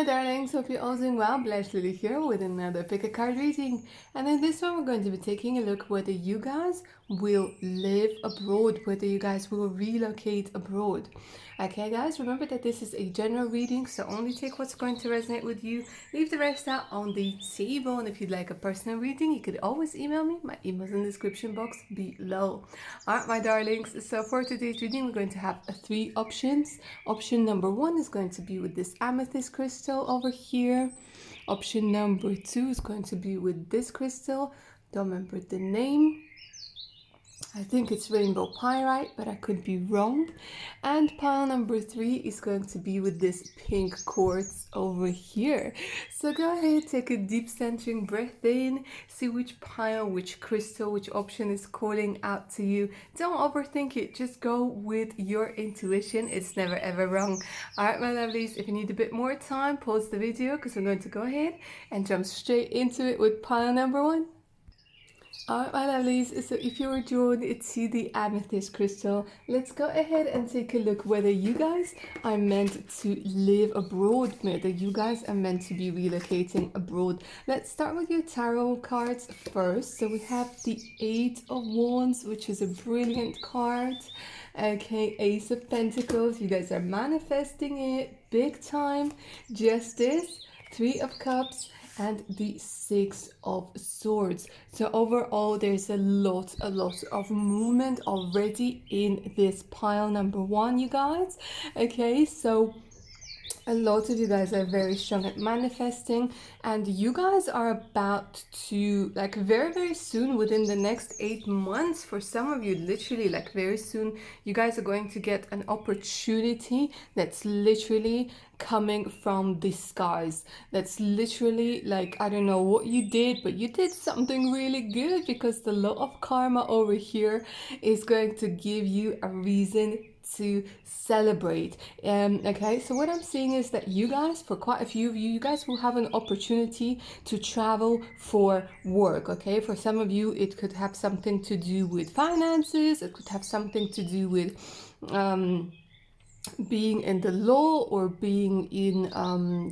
darlings, hope you're all doing well. Blessed Lily here with another pick a card reading. And in this one we're going to be taking a look whether you guys will live abroad, whether you guys will relocate abroad. Okay guys, remember that this is a general reading, so only take what's going to resonate with you. Leave the rest out on the table, and if you'd like a personal reading, you could always email me. My email's in the description box below. Alright my darlings, so for today's reading we're going to have three options. Option number one is going to be with this amethyst crystal over here. Option number two is going to be with this crystal. Don't remember the name. I think it's rainbow pyrite, but I could be wrong. And pile number three is going to be with this pink quartz over here. So go ahead, take a deep centering breath in, see which pile, which crystal, which option is calling out to you. Don't overthink it, just go with your intuition. It's never ever wrong. Alright my lovelies, if you need a bit more time, pause the video because I'm going to go ahead and jump straight into it with pile number one. Alright my lovelies, so if you're drawn to the amethyst crystal, let's go ahead and take a look whether you guys are meant to live abroad, whether you guys are meant to be relocating abroad. Let's start with your tarot cards first. So we have the Eight of Wands, which is a brilliant card. Okay, Ace of Pentacles, you guys are manifesting it big time. Justice, Three of Cups, and the Six of Swords. So overall there's a lot of movement already in this pile number one, you guys. Okay, so a lot of you guys are very strong at manifesting, and you guys are about to, like, very soon, within the next 8 months, for some of you, literally like very soon, you guys are going to get an opportunity that's literally coming from the skies. That's literally like, I don't know what you did, but you did something really good, because the law of karma over here is going to give you a reason to celebrate. Okay, so what I'm seeing is that you guys, for quite a few of you, you guys will have an opportunity to travel for work. Okay, for some of you it could have something to do with finances, it could have something to do with being in the law, or being in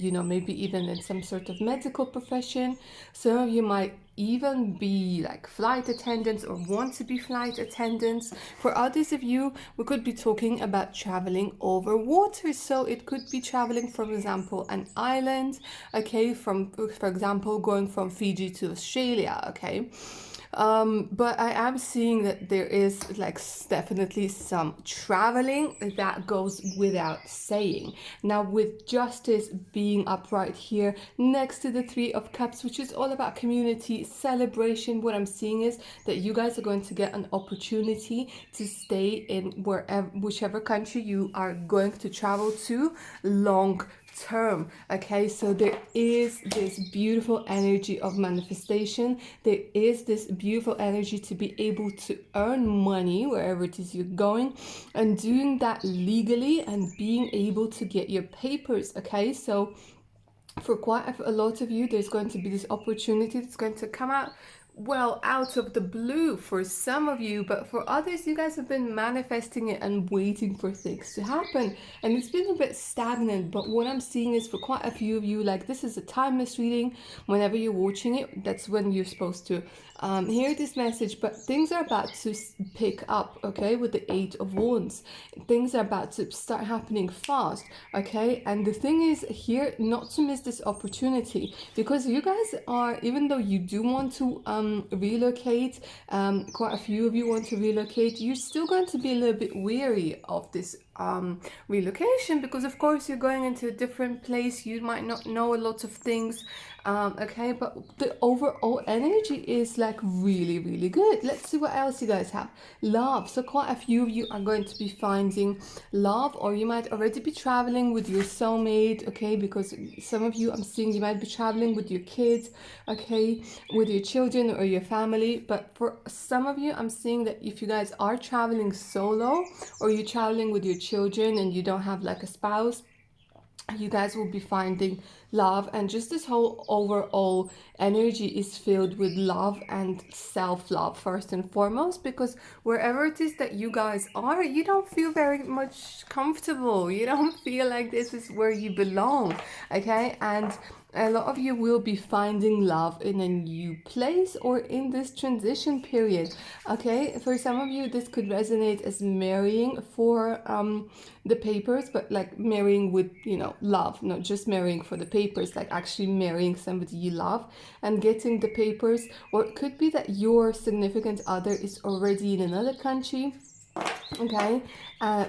you know, maybe even in some sort of medical profession. Some of you might even be like flight attendants or want to be flight attendants. For others of you, we could be talking about traveling over water. So it could be traveling, for example, an island. Okay, from, for example, going from Fiji to Australia. Okay, but I am seeing that there is like definitely some traveling that goes without saying. Now with Justice being upright here next to the Three of Cups, which is all about community celebration, what I'm seeing is that you guys are going to get an opportunity to stay in wherever, whichever country you are going to travel to long term. Okay, so there is this beautiful energy of manifestation. There is this beautiful energy to be able to earn money wherever it is you're going, and doing that legally and being able to get your papers. Okay, so for quite a lot of you, there's going to be this opportunity that's going to come out, well, out of the blue for some of you, but for others, you guys have been manifesting it and waiting for things to happen, and it's been a bit stagnant. But what I'm seeing is, for quite a few of you, like, this is a timeless reading. Whenever you're watching it, that's when you're supposed to hear this message, but things are about to pick up. Okay, with the Eight of Wands, things are about to start happening fast. Okay, and the thing is here, not to miss this opportunity, because you guys are, even though you do want to relocate, quite a few of you want to relocate, you're still going to be a little bit weary of this relocation, because of course you're going into a different place, you might not know a lot of things. Okay, but the overall energy is like really good. Let's see what else you guys have. Love. So quite a few of you are going to be finding love, or you might already be traveling with your soulmate. Okay, because some of you, I'm seeing, you might be traveling with your kids. Okay, with your children or your family. But for some of you, I'm seeing that if you guys are traveling solo, or you're traveling with your children and you don't have like a spouse, you guys will be finding love, and just this whole overall energy is filled with love and self-love first and foremost, because wherever it is that you guys are, you don't feel very much comfortable, you don't feel like this is where you belong. Okay, and a lot of you will be finding love in a new place or in this transition period. Okay, for some of you this could resonate as marrying for the papers, but like marrying with, you know, love, not just marrying for the papers, like actually marrying somebody you love and getting the papers. Or it could be that your significant other is already in another country, okay,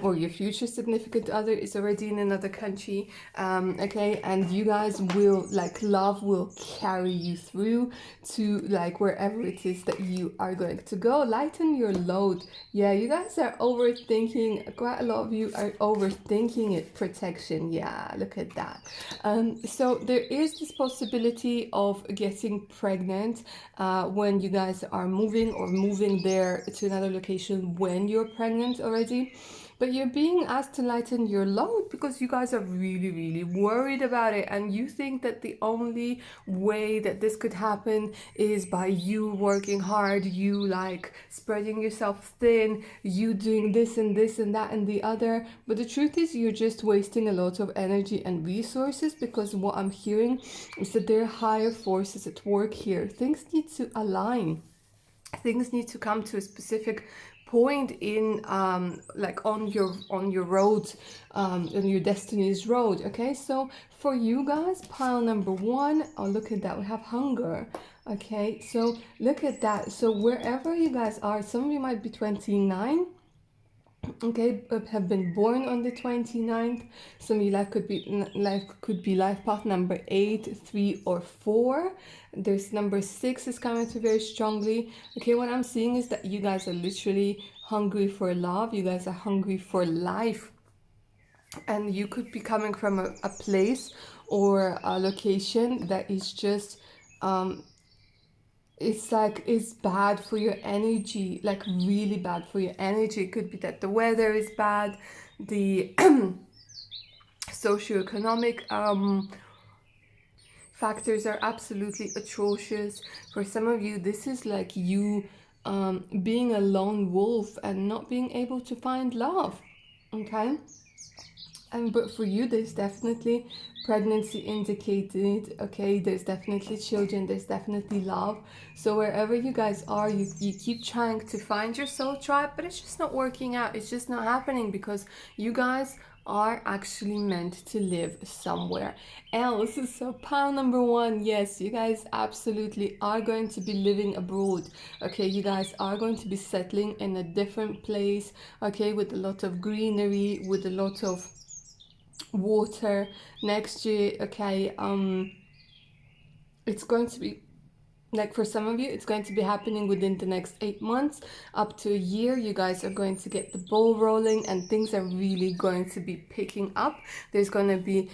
or your future significant other is already in another country, okay, and you guys will, like, love will carry you through to like wherever it is that you are going to go. Lighten your load. Yeah, you guys are overthinking, quite a lot of you are overthinking it. Protection, yeah, look at that. So there is this possibility of getting pregnant when you guys are moving, or moving there to another location when you're pregnant already. But you're being asked to lighten your load because you guys are really, really worried about it. And you think that the only way that this could happen is by you working hard, you like spreading yourself thin, you doing this and this and that and the other. But the truth is, you're just wasting a lot of energy and resources, because what I'm hearing is that there are higher forces at work here. Things need to align. Things need to come to a specific point in like on your road, on your destiny's road. Okay, so for you guys, pile number one, oh look at that, we have hunger. Okay, so look at that. So wherever you guys are, some of you might be 29, okay, have been born on the 29th. Some of you life path number 8, 3 or 4. There's number 6 is coming through very strongly. Okay, what I'm seeing is that you guys are literally hungry for love. You guys are hungry for life, and you could be coming from a place or a location that is just it's like, it's bad for your energy, like really bad for your energy. It could be that the weather is bad, the socioeconomic factors are absolutely atrocious. For some of you, this is like you being a lone wolf and not being able to find love. Okay, and but for you, there's definitely pregnancy indicated. Okay, there's definitely children, there's definitely love. So wherever you guys are, you keep trying to find your soul tribe, but it's just not working out. It's just not happening, because you guys are actually meant to live somewhere else. So pile number one, yes, you guys absolutely are going to be living abroad. Okay, you guys are going to be settling in a different place, okay, with a lot of greenery, with a lot of water next year. Okay, it's going to be, like, for some of you, it's going to be happening within the next 8 months, up to a year. You guys are going to get the ball rolling, and things are really going to be picking up. There's going to be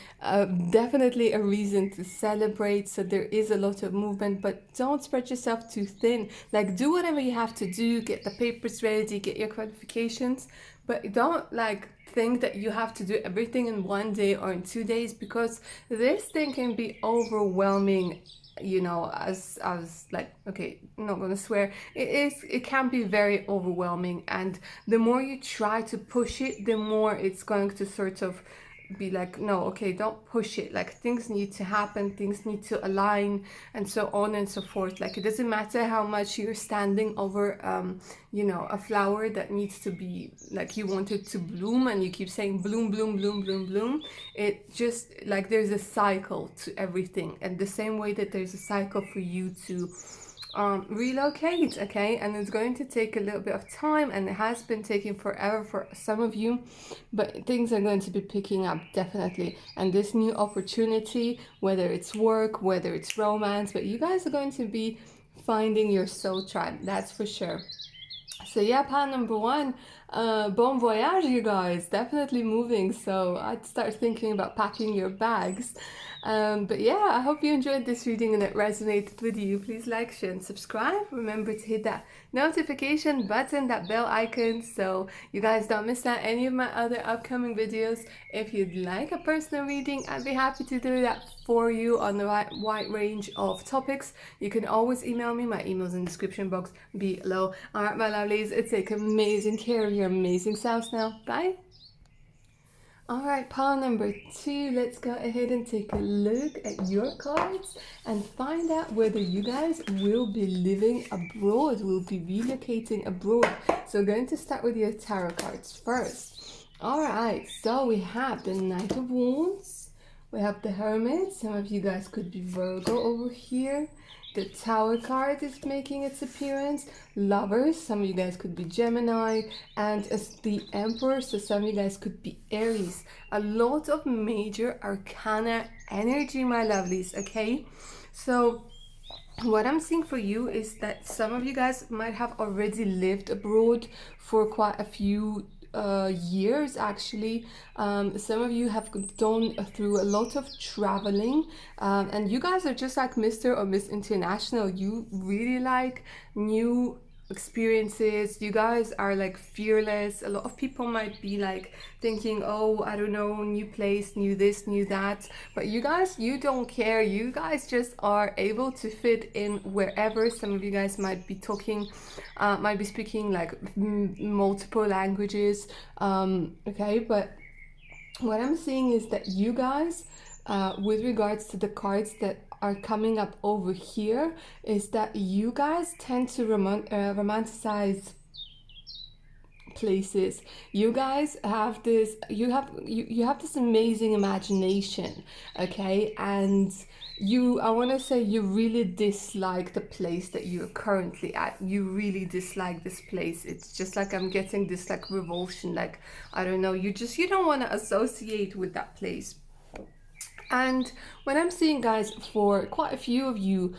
definitely a reason to celebrate. So there is a lot of movement, but don't spread yourself too thin. Like, do whatever you have to do, get the papers ready, get your qualifications, but don't like think that you have to do everything in 1 day or in 2 days, because this thing can be overwhelming, you know, as like, okay, I'm not gonna swear, it can be very overwhelming, and the more you try to push it, the more it's going to sort of be like, no, okay, don't push it. Like, things need to happen, things need to align, and so on and so forth. Like, it doesn't matter how much you're standing over you know, a flower that needs to be, like, you want it to bloom, and you keep saying bloom, bloom, bloom, bloom, bloom. It just, like, there's a cycle to everything, and the same way that there's a cycle for you to relocate. Okay, and it's going to take a little bit of time, and it has been taking forever for some of you, but things are going to be picking up definitely. And this new opportunity, whether it's work, whether it's romance, but you guys are going to be finding your soul tribe, that's for sure. So yeah, plan number one, bon voyage, you guys. Definitely moving. So I'd start thinking about packing your bags. But yeah, I hope you enjoyed this reading and it resonated with you. Please like, share, and subscribe. Remember to hit that notification button, that bell icon, so you guys don't miss out any of my other upcoming videos. If you'd like a personal reading, I'd be happy to do that for you on the wide range of topics. You can always email me. My email's in the description box below. All right, my lovelies, take amazing care of your amazing selves now. Bye. Alright, pile number 2, let's go ahead and take a look at your cards and find out whether you guys will be living abroad, will be relocating abroad. So we're going to start with your tarot cards first. Alright, so we have the Knight of Wands, we have the Hermit, some of you guys could be Virgo over here. The Tower card is making its appearance. Lovers, some of you guys could be Gemini. And as the Emperor, so some of you guys could be Aries. A lot of major arcana energy, my lovelies, okay? So what I'm seeing for you is that some of you guys might have already lived abroad for quite a few years actually. Some of you have gone through a lot of traveling, and you guys are just like Mr. or Miss International. You really like new experiences. You guys are like fearless. A lot of people might be like thinking, oh, I don't know, new place, new this, new that, but you guys, you don't care. You guys just are able to fit in wherever. Some of you guys might be talking, might be speaking like multiple languages, okay, but what I'm seeing is that you guys, with regards to the cards that are coming up over here, is that you guys tend to romanticize places. You guys have this, you have this amazing imagination, okay? And I want to say you really dislike the place that you're currently at. You really dislike this place. It's just like I'm getting this like revulsion, like I don't know, you don't want to associate with that place. And when I'm seeing, guys, for quite a few of you,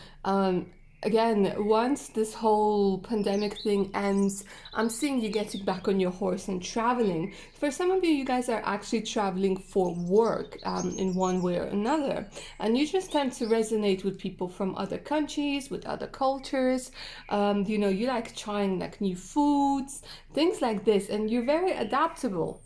again, once this whole pandemic thing ends, I'm seeing you getting back on your horse and traveling. For some of you, you guys are actually traveling for work, in one way or another. And you just tend to resonate with people from other countries, with other cultures. You know, you like trying like new foods, things like this, and you're very adaptable.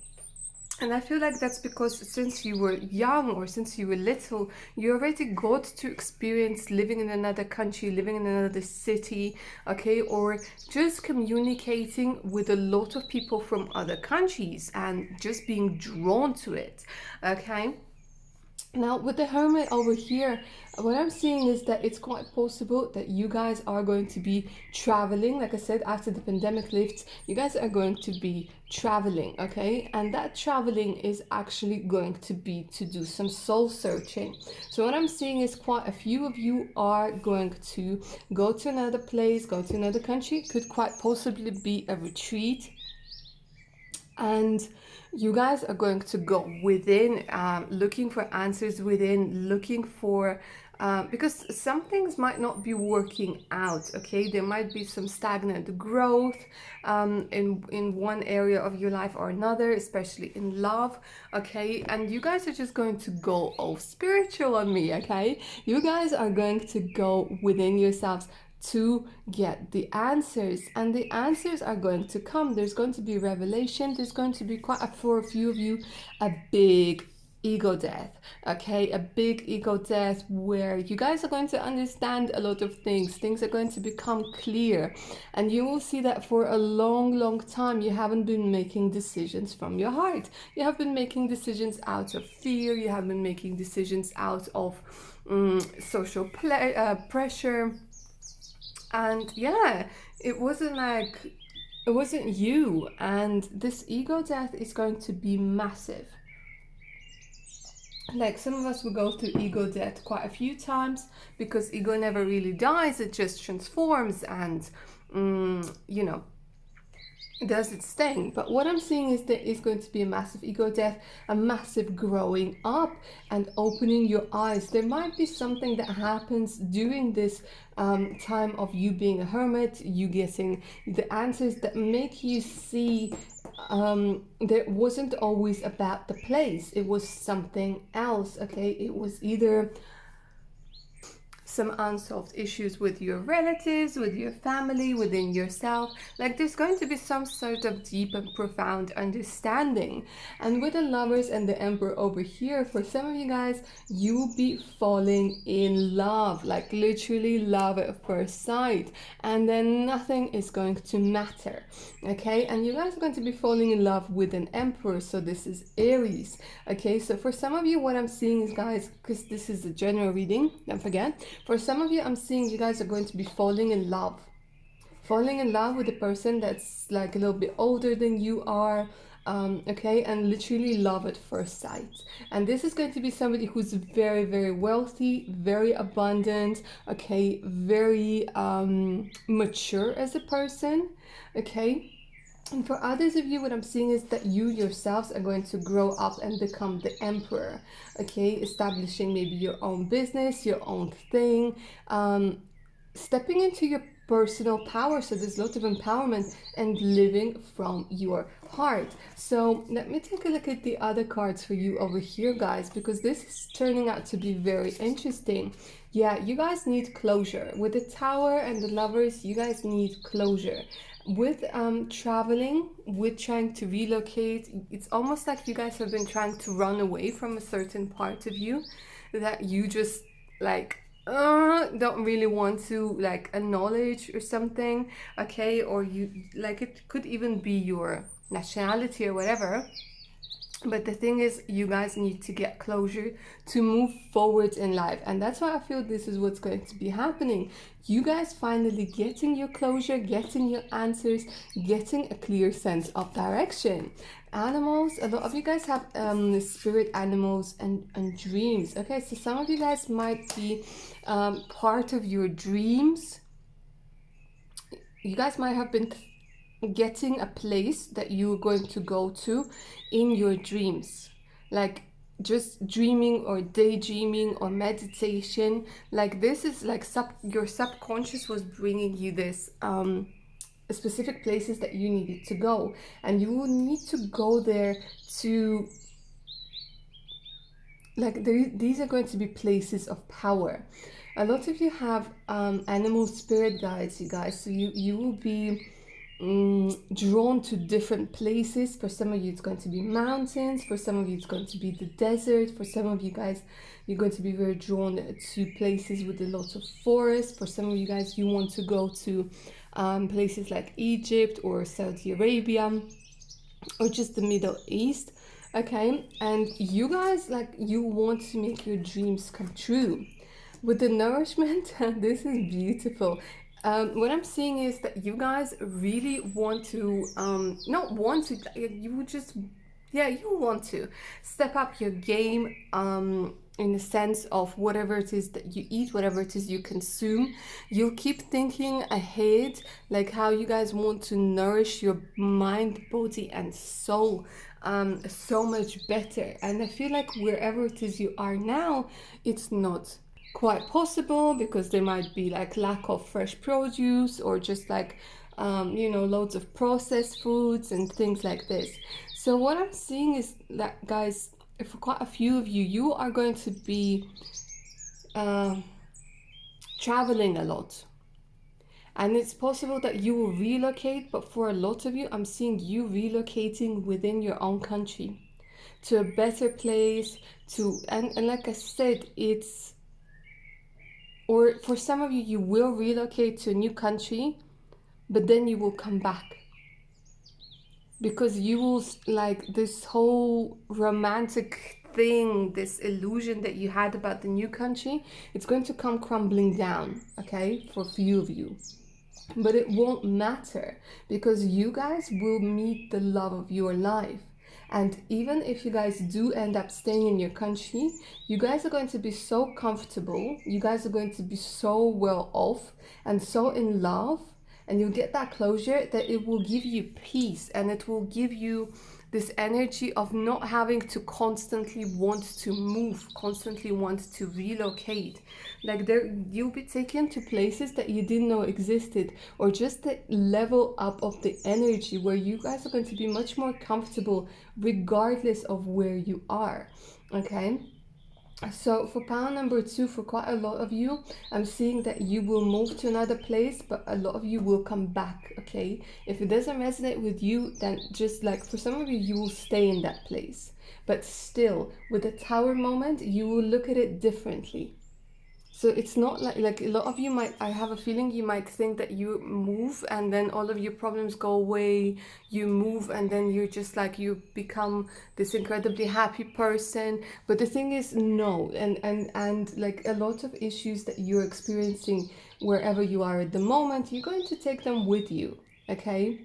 And I feel like that's because since you were young or since you were little, you already got to experience living in another country, living in another city, okay, or just communicating with a lot of people from other countries and just being drawn to it, okay? Now, with the Hermit over here, what I'm seeing is that it's quite possible that you guys are going to be traveling. Like I said, after the pandemic lifts, you guys are going to be traveling, okay? And that traveling is actually going to be to do some soul searching. So what I'm seeing is quite a few of you are going to go to another place, go to another country. Could quite possibly be a retreat. And you guys are going to go within, looking for answers within, looking for, because some things might not be working out, okay? There might be some stagnant growth in one area of your life or another, especially in love, okay? And you guys are just going to go all spiritual on me, okay? You guys are going to go within yourselves to get the answers, and the answers are going to come. There's going to be revelation. There's going to be for a few of you, a big ego death, okay? A big ego death where you guys are going to understand a lot of things. Things are going to become clear, and you will see that for a long time you haven't been making decisions from your heart. You have been making decisions out of fear. You have been making decisions out of social pressure. And yeah, it wasn't you. And this ego death is going to be massive. Like some of us will go through ego death quite a few times because ego never really dies. It just transforms and, you know, does its thing. But what I'm seeing is there is going to be a massive ego death, a massive growing up and opening your eyes. There might be something that happens during this time of you being a hermit, you getting the answers that make you see That wasn't always about the place, it was something else. Okay, it was either some unsolved issues with your relatives, with your family, within yourself. Like there's going to be some sort of deep and profound understanding. And with the lovers and the emperor over here, for some of you guys, you will be falling in love, like literally love at first sight. And then nothing is going to matter. Okay, and you guys are going to be falling in love with an emperor. So this is Aries. Okay, so for some of you, what I'm seeing is, guys, because this is a general reading, don't forget, for some of you, I'm seeing you guys are going to be falling in love. Falling in love with a person that's like a little bit older than you are. Okay, and literally love at first sight. And this is going to be somebody who's very, very wealthy, very abundant, okay, very mature as a person, okay. And for others of you, what I'm seeing is that you yourselves are going to grow up and become the emperor, okay? Establishing maybe your own business, your own thing, stepping into your personal power. So there's a lot of empowerment and living from your heart. So let me take a look at the other cards for you over here, guys, because this is turning out to be very interesting. Yeah, you guys need closure. With the Tower and the Lovers, you guys need closure. With traveling, with trying to relocate, it's almost like you guys have been trying to run away from a certain part of you that you just like don't really want to like acknowledge or something, okay? Or you like, it could even be your nationality or whatever. But the thing is, you guys need to get closure to move forward in life. And that's why I feel this is what's going to be happening. You guys finally getting your closure, getting your answers, getting a clear sense of direction. Animals, a lot of you guys have spirit animals and dreams. Okay, so some of you guys might be part of your dreams. You guys might have been getting a place that you're going to go to in your dreams, like just dreaming or daydreaming or meditation. Like this is like your subconscious was bringing you this specific places that you needed to go, and you will need to go there to like these are going to be places of power. A lot of you have animal spirit guides, you guys, so you will be drawn to different places. For some of you it's going to be mountains, for some of you it's going to be the desert, for some of you guys you're going to be very drawn to places with a lot of forest, for some of you guys you want to go to places like Egypt or Saudi Arabia or just the Middle East, okay. And you guys, like, you want to make your dreams come true. With the nourishment, this is beautiful. What I'm seeing is that you guys really want to, not want to, you just, yeah, you want to step up your game in the sense of whatever it is that you eat, whatever it is you consume. You'll keep thinking ahead, like how you guys want to nourish your mind, body, and soul so much better. And I feel like wherever it is you are now, it's not quite possible because there might be like lack of fresh produce or just like loads of processed foods and things like this. So what I'm seeing is that, guys, for quite a few of you, you are going to be traveling a lot, and it's possible that you will relocate. But for a lot of you, I'm seeing you relocating within your own country to a better place, and like I said, it's, or for some of you, you will relocate to a new country, but then you will come back. Because you will, like, this whole romantic thing, this illusion that you had about the new country, it's going to come crumbling down, okay, for a few of you. But it won't matter because you guys will meet the love of your life. And even if you guys do end up staying in your country, you guys are going to be so comfortable, you guys are going to be so well off and so in love and you'll get that closure, that it will give you peace, and it will give you this energy of not having to constantly want to move, constantly want to relocate. Like there, you'll be taken to places that you didn't know existed, or just the level up of the energy where you guys are going to be much more comfortable regardless of where you are. Okay. So for pile number 2, for quite a lot of you, I'm seeing that you will move to another place, but a lot of you will come back. Okay, if it doesn't resonate with you, then just like for some of you, you will stay in that place, but still with the tower moment, you will look at it differently. So it's not like a lot of you might, I have a feeling you might think that you move and then all of your problems go away. You move and then you're just like, you become this incredibly happy person. But the thing is, no. And like a lot of issues that you're experiencing wherever you are at the moment, you're going to take them with you. Okay.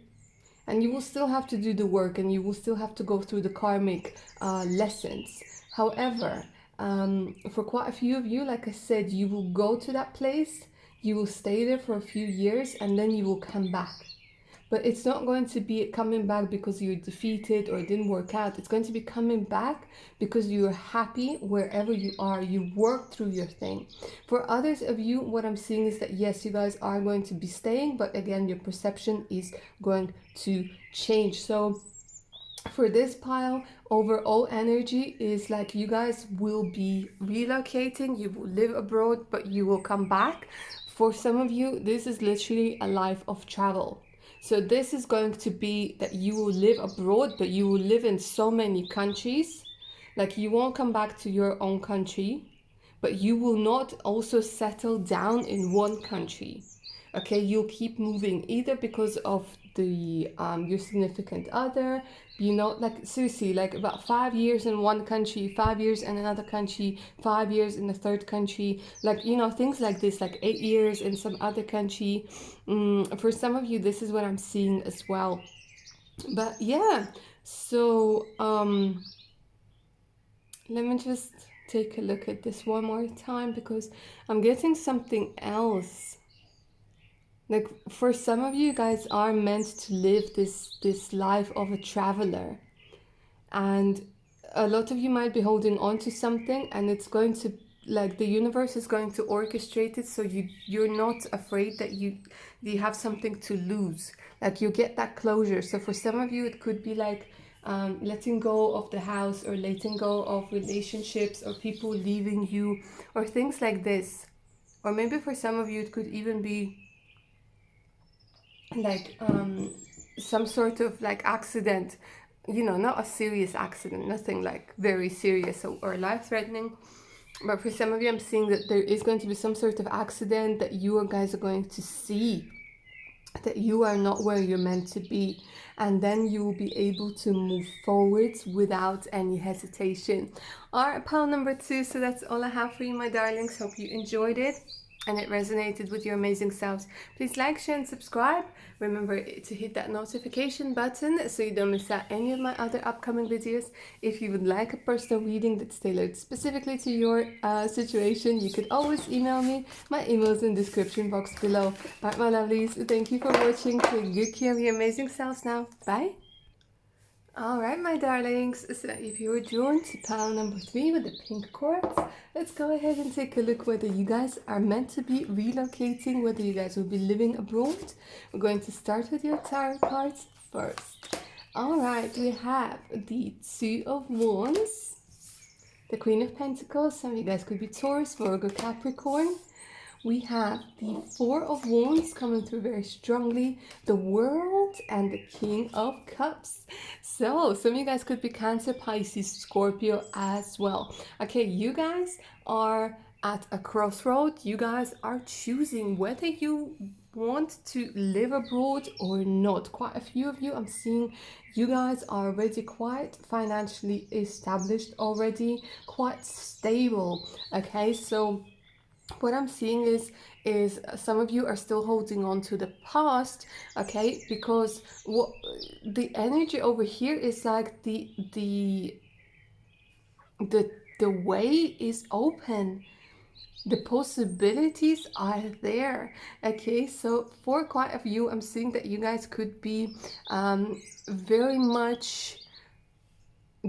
And you will still have to do the work, and you will still have to go through the karmic lessons. However, for quite a few of you, like I said, you will go to that place, you will stay there for a few years, and then you will come back. But it's not going to be coming back because you're defeated or it didn't work out. It's going to be coming back because you're happy wherever you are. You work through your thing. For others of you, what I'm seeing is that yes, you guys are going to be staying, but again, your perception is going to change. So for this pile, overall energy is like you guys will be relocating, you will live abroad, but you will come back. For some of you, this is literally a life of travel. So this is going to be that you will live abroad, but you will live in so many countries. Like you won't come back to your own country, but you will not also settle down in one country. Okay, you'll keep moving either because of the your significant other, you know, like seriously, like about 5 years in one country, 5 years in another country, 5 years in the third country, like, you know, things like this, like 8 years in some other country. For some of you, this is what I'm seeing as well. But yeah, so let me just take a look at this one more time, because I'm getting something else. Like for some of you guys are meant to live this life of a traveler, and a lot of you might be holding on to something, and it's going to, like, the universe is going to orchestrate it so you're not afraid that you have something to lose. Like you get that closure. So for some of you, it could be like letting go of the house, or letting go of relationships, or people leaving you, or things like this. Or maybe for some of you, it could even be like some sort of like accident, you know, not a serious accident, nothing like very serious or life-threatening, but for some of you, I'm seeing that there is going to be some sort of accident that you guys are going to see that you are not where you're meant to be, and then you will be able to move forwards without any hesitation. All right, pile number 2. So that's all I have for you, my darlings. Hope you enjoyed it and it resonated with your amazing selves. Please like, share, and subscribe. Remember to hit that notification button so you don't miss out any of my other upcoming videos. If you would like a personal reading that's tailored specifically to your situation, you could always email me. My email is in the description box below. Alright, my lovelies, thank you for watching. Take good care of your amazing selves now. Bye. Alright, my darlings, so if you were drawn to pile number 3 with the pink quartz, let's go ahead and take a look whether you guys are meant to be relocating, whether you guys will be living abroad. We're going to start with your tarot cards first. Alright, we have the Two of Wands, the Queen of Pentacles. Some of you guys could be Taurus, Virgo, Capricorn. We have the Four of Wands coming through very strongly, the World, and the King of Cups. So some of you guys could be Cancer, Pisces, Scorpio as well. Okay, you guys are at a crossroad. You guys are choosing whether you want to live abroad or not. Quite a few of you, I'm seeing you guys are already quite financially established already, quite stable. Okay, so what I'm seeing is some of you are still holding on to the past, okay, because what the energy over here is like the way is open. the possibilities are there. Okay, so for quite a few, I'm seeing that you guys could be very much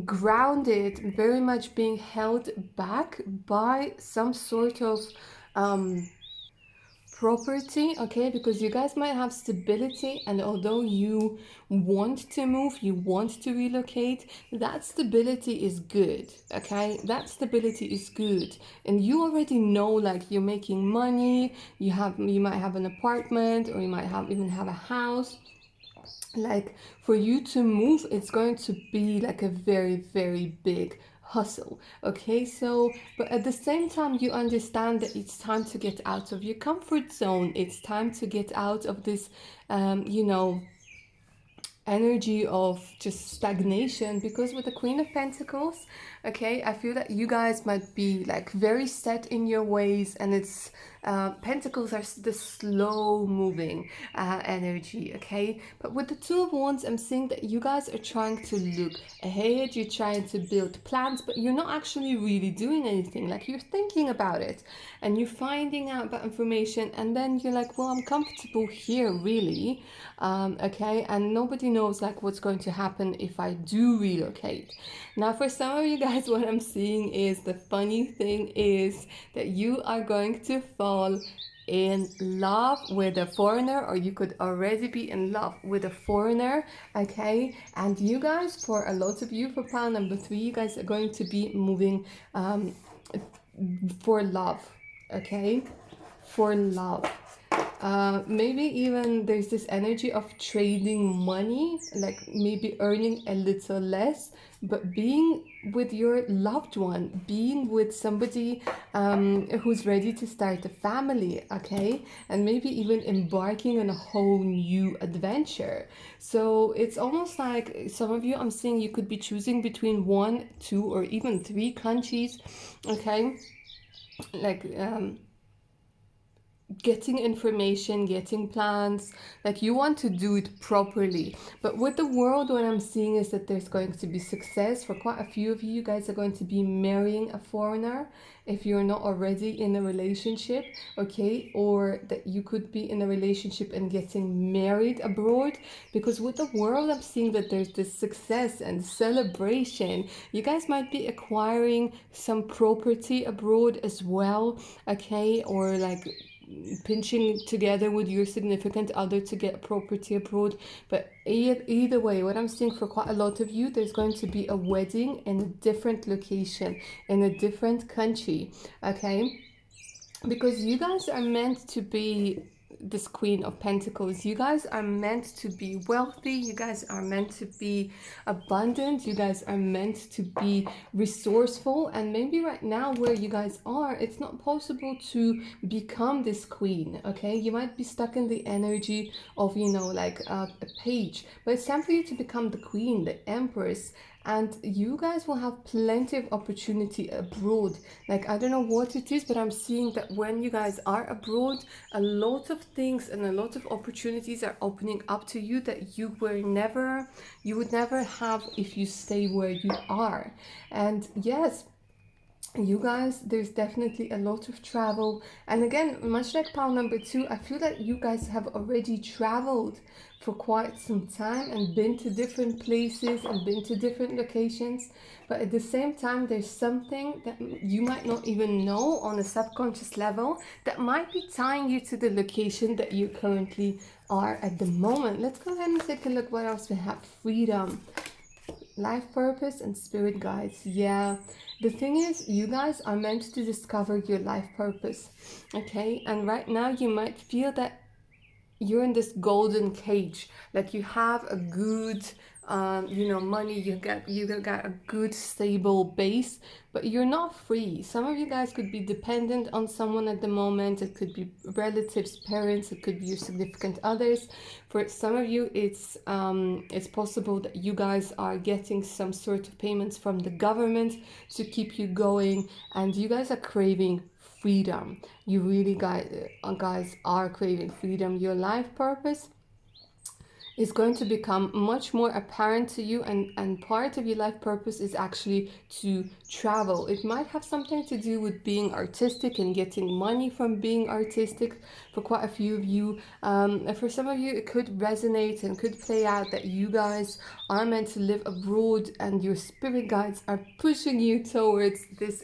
grounded, very much being held back by some sort of property. Okay, because you guys might have stability, and although you want to move, you want to relocate, that stability is good. Okay, that stability is good, and you already know, like, you're making money, you might have an apartment, or you might have even have a house. Like, for you to move, it's going to be like a very, very big hustle. Okay, so but at the same time, you understand that it's time to get out of your comfort zone. It's time to get out of this energy of just stagnation, because with the Queen of Pentacles, okay, I feel that you guys might be like very set in your ways, and it's Pentacles are the slow moving energy. Okay, but with the Two of Wands, I'm seeing that you guys are trying to look ahead, you're trying to build plans, but you're not actually really doing anything. Like, you're thinking about it and you're finding out about information, and then you're like, well, I'm comfortable here, really. Okay, and nobody knows like what's going to happen if I do relocate. Now, for some of you guys, what I'm seeing is, the funny thing is that you are going to fall in love with a foreigner, or you could already be in love with a foreigner. Okay, and you guys, for a lot of you, for pile number 3, you guys are going to be moving for love. Okay, for love. Maybe even there's this energy of trading money, like maybe earning a little less, but being with your loved one, being with somebody who's ready to start a family. Okay, and maybe even embarking on a whole new adventure. So it's almost like, some of you, I'm seeing you could be choosing between 1, 2, or even 3 countries. Okay, like getting information, getting plans, like you want to do it properly. But with the world, what I'm seeing is that there's going to be success for quite a few of you. You guys are going to be marrying a foreigner if you're not already in a relationship. Okay, or that you could be in a relationship and getting married abroad, because with the world, I'm seeing that there's this success and celebration. You guys might be acquiring some property abroad as well. Okay, or like pinching together with your significant other to get property abroad. But either way, what I'm seeing for quite a lot of you, there's going to be a wedding in a different location, in a different country. Okay, because you guys are meant to be this Queen of Pentacles. You guys are meant to be wealthy. You guys are meant to be abundant. You guys are meant to be resourceful. And maybe right now, where you guys are, it's not possible to become this queen. Okay, you might be stuck in the energy of, like a page, but it's time for you to become the queen, the empress. And you guys will have plenty of opportunity abroad. Like, I don't know what it is, but I'm seeing that when you guys are abroad, a lot of things and a lot of opportunities are opening up to you that you would never have if you stay where you are. And yes, you guys, there's definitely a lot of travel. And again, much like pile number 2, I feel that you guys have already traveled for quite some time and been to different places and been to different locations. But at the same time, there's something that you might not even know on a subconscious level that might be tying you to the location that you currently are at the moment. Let's go ahead and take a look what else we have. Freedom, life purpose, and spirit guides. Yeah, the thing is, you guys are meant to discover your life purpose. Okay, and right now you might feel that you're in this golden cage, like you have a good money, you got a good stable base, but you're not free. Some of you guys could be dependent on someone at the moment. It could be relatives, parents, it could be your significant others. For some of you, it's possible that you guys are getting some sort of payments from the government to keep you going, and you guys are craving freedom. You really guys are craving freedom. Your life purpose is going to become much more apparent to you, and part of your life purpose is actually to travel. It might have something to do with being artistic and getting money from being artistic for quite a few of you. For some of you it could resonate and could play out that you guys are meant to live abroad and your spirit guides are pushing you towards this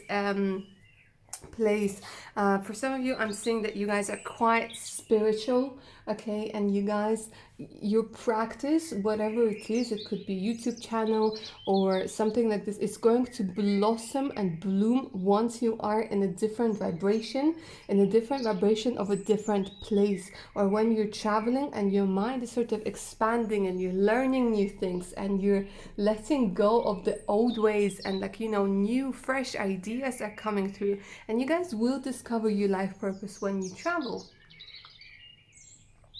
place. For some of you, I'm seeing that you guys are quite spiritual, okay, and you guys, your practice, whatever it is, it could be YouTube channel or something like this, it's going to blossom and bloom once you are in a different vibration, of a different place, or when you're traveling and your mind is sort of expanding and you're learning new things and you're letting go of the old ways, and like, you know, new fresh ideas are coming through, and you guys will discover your life purpose when you travel.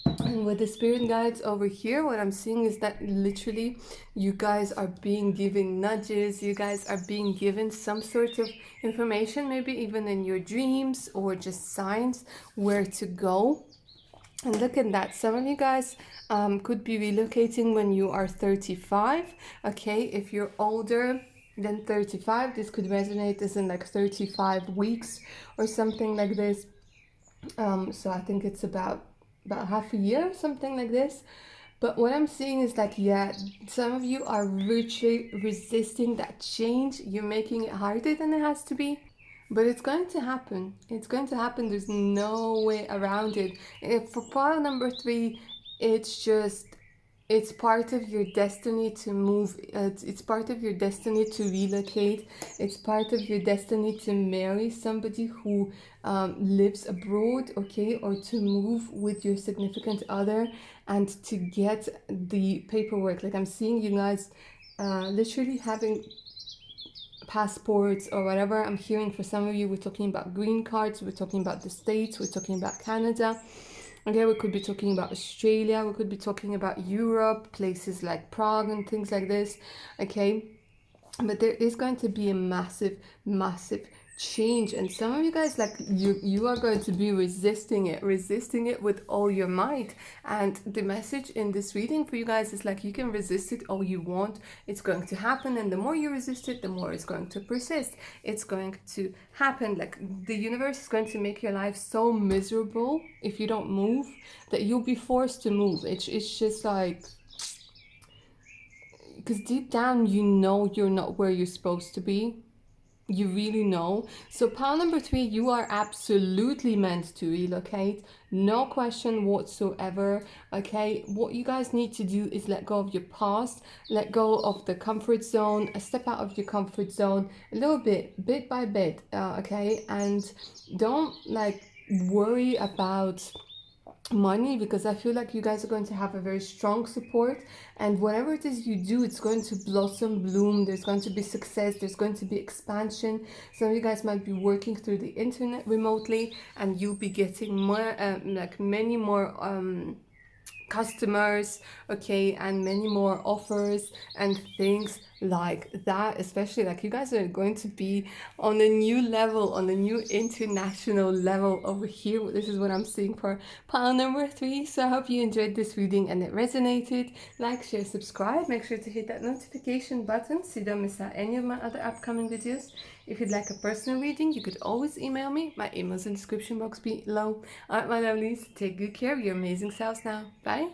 And with the spirit guides over here, what I'm seeing is that literally you guys are being given nudges, you guys are being given some sort of information, maybe even in your dreams, or just signs where to go. And look at that, some of you guys could be relocating when you are 35, okay? If you're older than 35, this could resonate as in like 35 weeks or something like this. So I think it's about half a year, something like this. But what I'm seeing is that, yeah, some of you are virtually resisting that change. You're making it harder than it has to be. But it's going to happen. It's going to happen. There's no way around it. For pile number 3, it's just, it's part of your destiny to move. It's part of your destiny to relocate. It's part of your destiny to marry somebody who lives abroad, okay, or to move with your significant other and to get the paperwork. Like, I'm seeing you guys literally having passports or whatever. I'm hearing for some of you, we're talking about green cards, we're talking about the States, we're talking about Canada. Okay, we could be talking about Australia, we could be talking about Europe, places like Prague and things like this, okay? But there is going to be a massive, massive change, and some of you guys, like, you are going to be resisting it with all your might. And the message in this reading for you guys is like, you can resist it all you want, it's going to happen, and the more you resist it, the more it's going to persist. It's going to happen. Like, the universe is going to make your life so miserable if you don't move that you'll be forced to move. It's just like, because deep down you know you're not where you're supposed to be. You really know. So pile number 3, you are absolutely meant to relocate, no question whatsoever, okay? What you guys need to do is let go of your past, let go of the comfort zone, step out of your comfort zone a little bit by bit, okay? And don't like worry about money, because I feel like you guys are going to have a very strong support, and whatever it is you do, it's going to blossom, bloom. There's going to be success, there's going to be expansion. Some of you guys might be working through the internet remotely, and you'll be getting more like many more customers, okay, and many more offers and things like that. Especially, like, you guys are going to be on a new level, on a new international level over here. This is what I'm seeing for pile number 3. So I hope you enjoyed this reading and it resonated. Like, share, subscribe. Make sure to hit that notification button so you don't miss out any of my other upcoming videos. If you'd like a personal reading, you could always email me. My email's in the description box below. Alright, my lovelies, take good care of your amazing selves now. Bye.